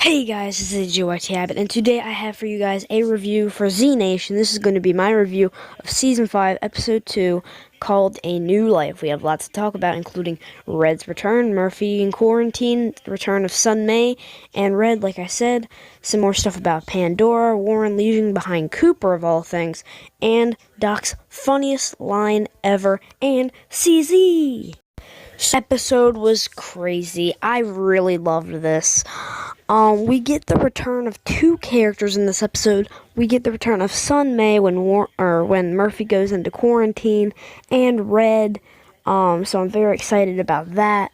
Hey guys, this is GYT Abbott, and today I have for you guys a review for Z Nation. This is going to be my review of Season 5, Episode 2, called A New Life. We have lots to talk about, including Red's return, Murphy in quarantine, the return of Sun May, and Red, like I said, some more stuff about Pandora, Warren leaving behind Cooper, of all things, and Doc's funniest line ever, and CZ! This episode was crazy. I really loved this. We get the return of two characters in this episode. We get the return of Sun May when Murphy goes into quarantine, and Red. So I'm very excited about that.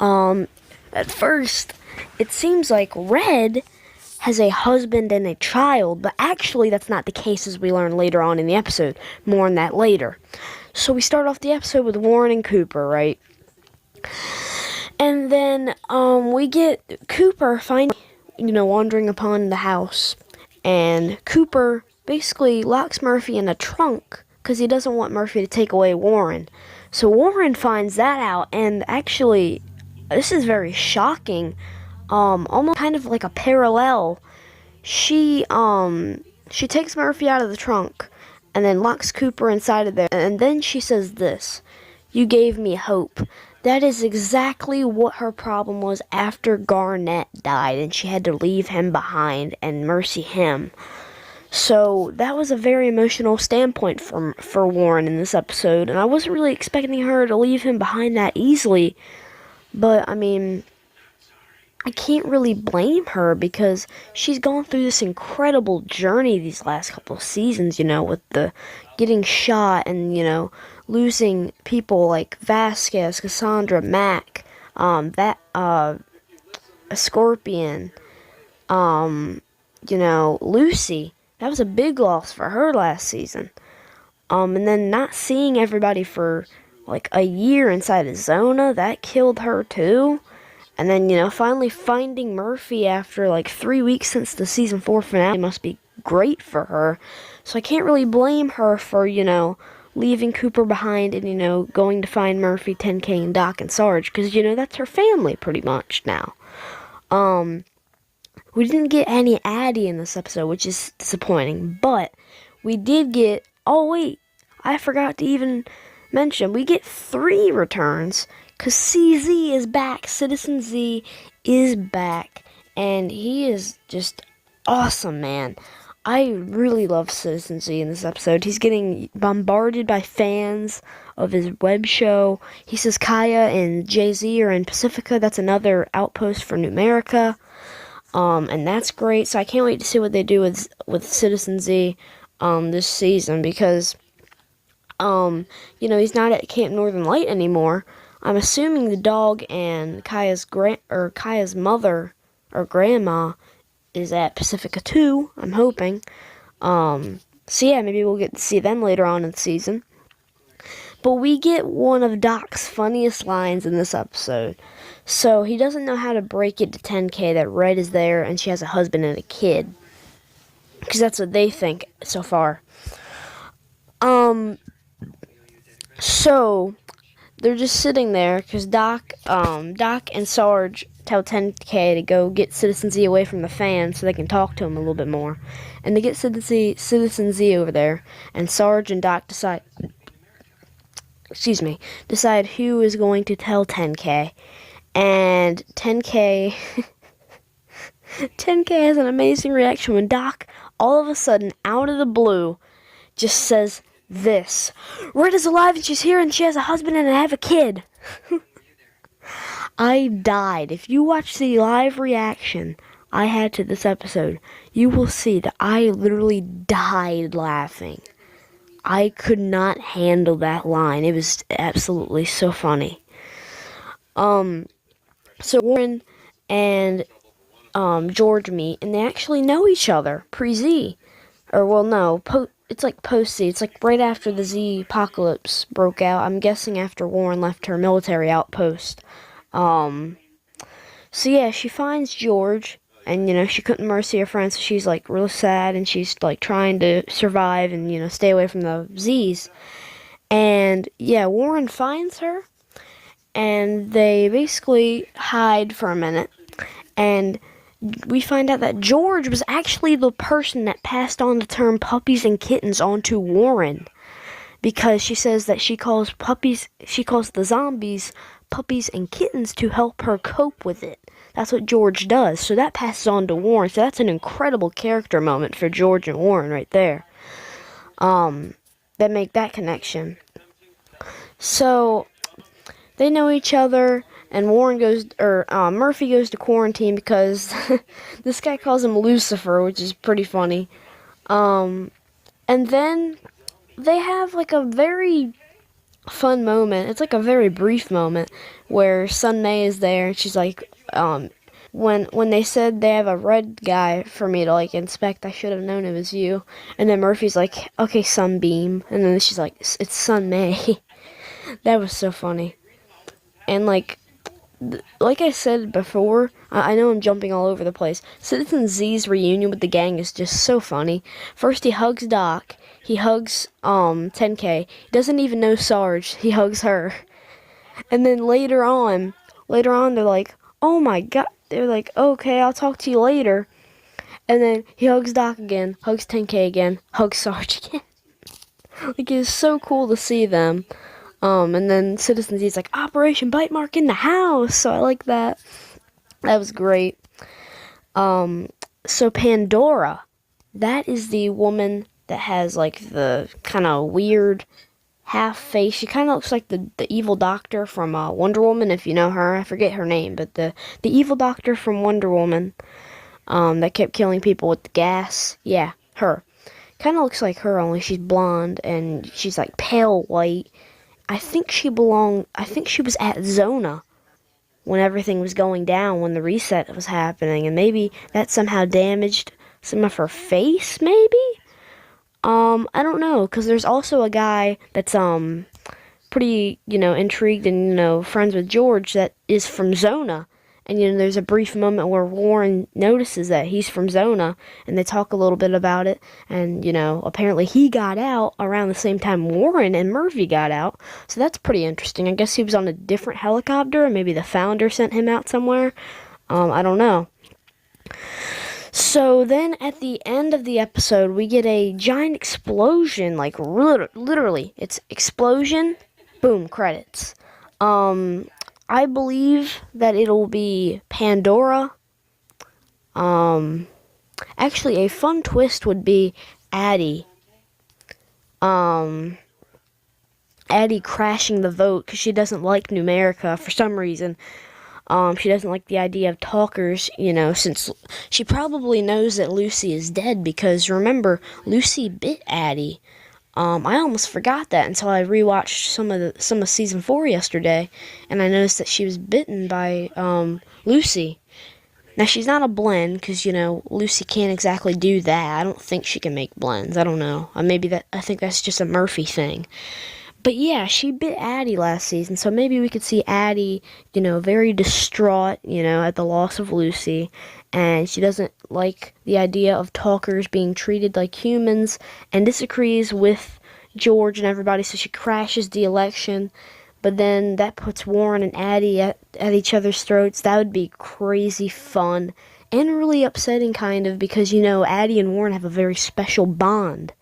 At first, it seems like Red has a husband and a child, but actually that's not the case, as we learn later on in the episode. More on that later. So we start off the episode with Warren and Cooper, right? And then we get Cooper wandering upon the house, and Cooper basically locks Murphy in a trunk because he doesn't want Murphy to take away Warren. So Warren finds that out, and actually, this is very shocking. Almost kind of like a parallel. She takes Murphy out of the trunk, and then locks Cooper inside of there, and then she says this: "You gave me hope." That is exactly what her problem was after Garnett died, and she had to leave him behind and mercy him. So that was a very emotional standpoint for Warren in this episode, and I wasn't really expecting her to leave him behind that easily. But, I mean, I can't really blame her because she's gone through this incredible journey these last couple of seasons, with the getting shot and, losing people like Vasquez, Cassandra, Mac, a Scorpion, Lucy. That was a big loss for her last season. And then not seeing everybody for like a year inside of Zona, that killed her too. And then, finally finding Murphy after like 3 weeks since the season 4 finale must be great for her. So I can't really blame her for, leaving Cooper behind and, going to find Murphy, 10K, and Doc and Sarge, because, that's her family pretty much now. We didn't get any Addie in this episode, which is disappointing, but we did get, oh wait, I forgot to even mention, we get 3 returns, because CZ is back, Citizen Z is back, and he is just awesome, man. I really love Citizen Z in this episode. He's getting bombarded by fans of his web show. He says Kaya and Jay-Z are in Pacifica. That's another outpost for Numerica. And that's great. So I can't wait to see what they do with Citizen Z this season, because he's not at Camp Northern Light anymore. I'm assuming the dog and Kaya's mother or grandma is at Pacifica 2, I'm hoping. So yeah, maybe we'll get to see them later on in the season. But we get one of Doc's funniest lines in this episode. So he doesn't know how to break it to 10K that Red is there and she has a husband and a kid, because that's what they think so far. So they're just sitting there because Doc and Sarge tell 10K to go get Citizen Z away from the fans so they can talk to him a little bit more. And they get Citizen Z over there, and Sarge and Doc decide who is going to tell 10K. And 10K 10K has an amazing reaction when Doc, all of a sudden, out of the blue, just says this: "Red is alive and she's here and she has a husband and I have a kid." I died. If you watch the live reaction I had to this episode, you will see that I literally died laughing. I could not handle that line. It was absolutely so funny. So Warren and George meet, and they actually know each other pre-Z. Or, well, no, it's like post-Z. It's like right after the Z apocalypse broke out. I'm guessing after Warren left her military outpost. So yeah, she finds George, and, she couldn't mercy her friend, so she's, like, real sad, and she's, like, trying to survive and, stay away from the Zs. And, yeah, Warren finds her, and they basically hide for a minute, and we find out that George was actually the person that passed on the term puppies and kittens onto Warren, because she says that she calls the zombies puppies and kittens to help her cope with it. That's what George does. So that passes on to Warren. So that's an incredible character moment for George and Warren right there. That make that connection. So they know each other, and Murphy goes to quarantine because this guy calls him Lucifer, which is pretty funny. And then they have like a very fun moment. It's like a very brief moment where Sun May is there, and she's like, when they said they have a red guy for me to like inspect, I should have known it was you. And then Murphy's like, okay, Sunbeam. And then she's like, it's Sun May. That was so funny. And like I said before, I know I'm jumping all over the place. Citizen Z's reunion with the gang is just so funny. First he hugs Doc. He hugs 10K. He doesn't even know Sarge. He hugs her. And then later on they're like, oh my god. They're like, okay, I'll talk to you later. And then he hugs Doc again, hugs 10K again, hugs Sarge again. Like, it's so cool to see them. And then Citizen Z's like, Operation Bite Mark in the house. So I like that. That was great. So Pandora, that is the woman that has like the kind of weird half face. She kind of looks like the evil doctor from Wonder Woman, if you know her. I forget her name, but the evil doctor from Wonder Woman that kept killing people with the gas. Yeah, her. Kind of looks like her, only she's blonde and she's like pale white. I think she was at Zona when everything was going down, when the reset was happening, and maybe that somehow damaged some of her face, maybe? I don't know, because there's also a guy that's, pretty, intrigued and, friends with George that is from Zona. And, there's a brief moment where Warren notices that he's from Zona, and they talk a little bit about it. And, apparently he got out around the same time Warren and Murphy got out. So that's pretty interesting. I guess he was on a different helicopter, and maybe the founder sent him out somewhere. I don't know. So then at the end of the episode, we get a giant explosion, like literally, it's explosion, boom, credits. I believe that it'll be Pandora. Actually, a fun twist would be Addie. Addie crashing the vote because she doesn't like Numerica for some reason. She doesn't like the idea of talkers, since she probably knows that Lucy is dead, because remember, Lucy bit Addie. I almost forgot that until I rewatched some of season 4 yesterday, and I noticed that she was bitten by Lucy. Now she's not a blend, because Lucy can't exactly do that. I don't think she can make blends. I don't know. I think that's just a Murphy thing. But yeah, she bit Addie last season, so maybe we could see Addie, very distraught, at the loss of Lucy, and she doesn't like the idea of talkers being treated like humans, and disagrees with George and everybody, so she crashes the election, but then that puts Warren and Addie at each other's throats. That would be crazy fun, and really upsetting kind of, because, Addie and Warren have a very special bond.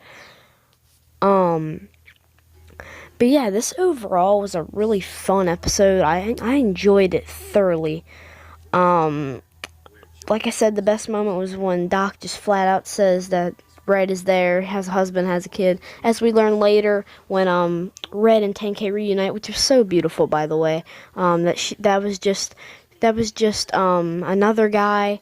But yeah, this overall was a really fun episode. I enjoyed it thoroughly. Like I said, the best moment was when Doc just flat out says that Red is there, has a husband, has a kid. As we learn later, when Red and 10K reunite, which was so beautiful, by the way. That was just another guy,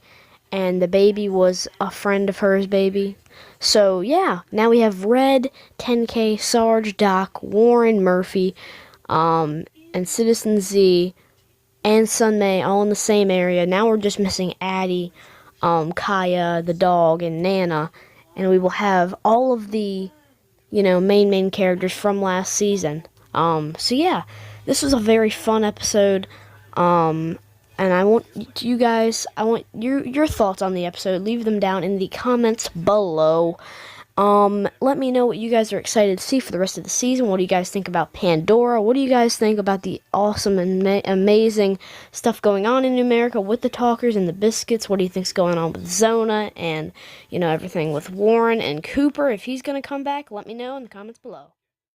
and the baby was a friend of hers baby. So, yeah, now we have Red, 10K, Sarge, Doc, Warren, Murphy, and Citizen Z, and Sun May all in the same area. Now we're just missing Addie, Kaya, the dog, and Nana, and we will have all of the, main characters from last season. So, yeah, this was a very fun episode, and I want your thoughts on the episode. Leave them down in the comments below. Let me know what you guys are excited to see for the rest of the season. What do you guys think about Pandora? What do you guys think about the awesome and amazing stuff going on in America with the Talkers and the Biscuits? What do you think's going on with Zona and, everything with Warren and Cooper? If he's going to come back, let me know in the comments below.